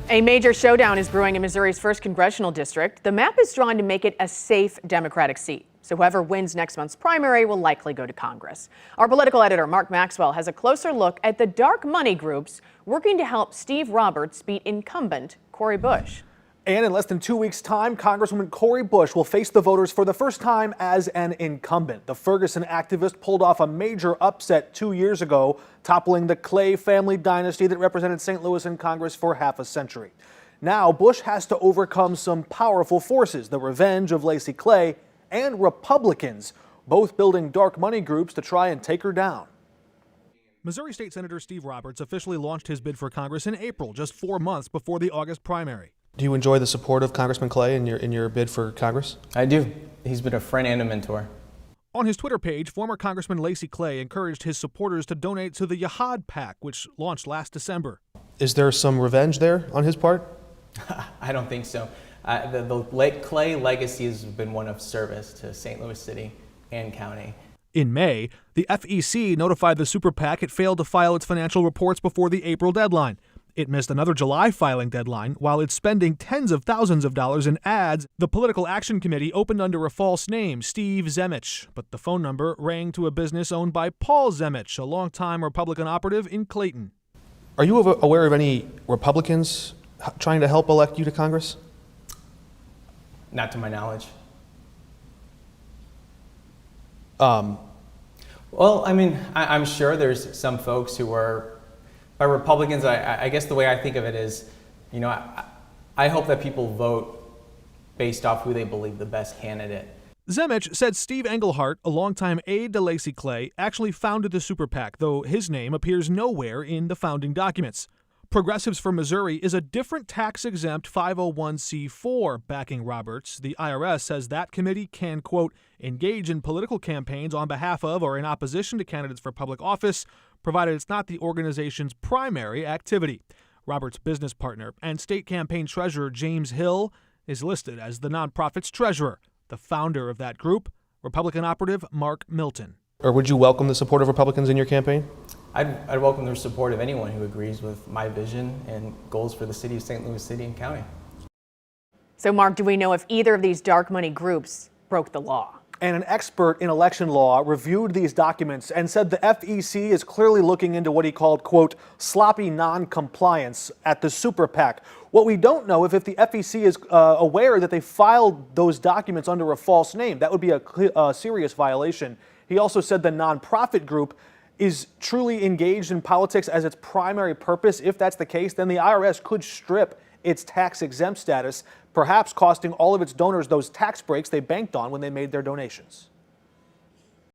A major showdown is brewing in Missouri's 1st congressional district. The map is drawn to make it a safe Democratic seat. So whoever wins next month's primary will likely go to Congress. Our political editor, Mark Maxwell, has a closer look at the dark money groups working to help Steve Roberts beat incumbent Cori Bush. And in less than 2 weeks' time, Congresswoman Cori Bush will face the voters for the first time as an incumbent. The Ferguson activist pulled off a major upset 2 years ago, toppling the Clay family dynasty that represented St. Louis in Congress for half a century. Now, Bush has to overcome some powerful forces, the revenge of Lacy Clay and Republicans, both building dark money groups to try and take her down. Missouri State Senator Steve Roberts officially launched his bid for Congress in April, just 4 months before the August primary. Do you enjoy the support of Congressman Clay in your bid for Congress? I do. He's been a friend and a mentor. On his Twitter page, former Congressman Lacy Clay encouraged his supporters to donate to the Jihad PAC, which launched last December. Is there some revenge there on his part? I don't think so. The Clay legacy has been one of service to St. Louis City and County. In May, the FEC notified the super PAC it failed to file its financial reports before the April deadline. It missed another July filing deadline while it's spending tens of thousands of dollars in ads. The Political Action Committee opened under a false name, Steve Zemich, but the phone number rang to a business owned by Paul Zemich, a longtime Republican operative in Clayton. Are you aware of any Republicans trying to help elect you to Congress? Not to my knowledge. Well, I mean, I'm sure there's some folks who are, by Republicans, I guess the way I think of it is, you know, I hope that people vote based off who they believe the best candidate. Zemich said Steve Engelhardt, a longtime aide to Lacy Clay, actually founded the super PAC, though his name appears nowhere in the founding documents. Progressives for Missouri is a different tax-exempt 501c4 backing Roberts. The IRS says that committee can, quote, engage in political campaigns on behalf of or in opposition to candidates for public office, provided it's not the organization's primary activity. Roberts' business partner and state campaign treasurer James Hill is listed as the nonprofit's treasurer. The founder of that group, Republican operative Mark Milton. Or would you welcome the support of Republicans in your campaign? I'd welcome the support of anyone who agrees with my vision and goals for the city of St. Louis City and County. So, Mark, do we know if either of these dark money groups broke the law? And an expert in election law reviewed these documents and said the FEC is clearly looking into what he called, quote, sloppy non-compliance at the super PAC. What we don't know if the FEC is aware that they filed those documents under a false name. That would be a serious violation. He also said the nonprofit group is truly engaged in politics as its primary purpose. If that's the case, then the IRS could strip its tax-exempt status, perhaps costing all of its donors those tax breaks they banked on when they made their donations.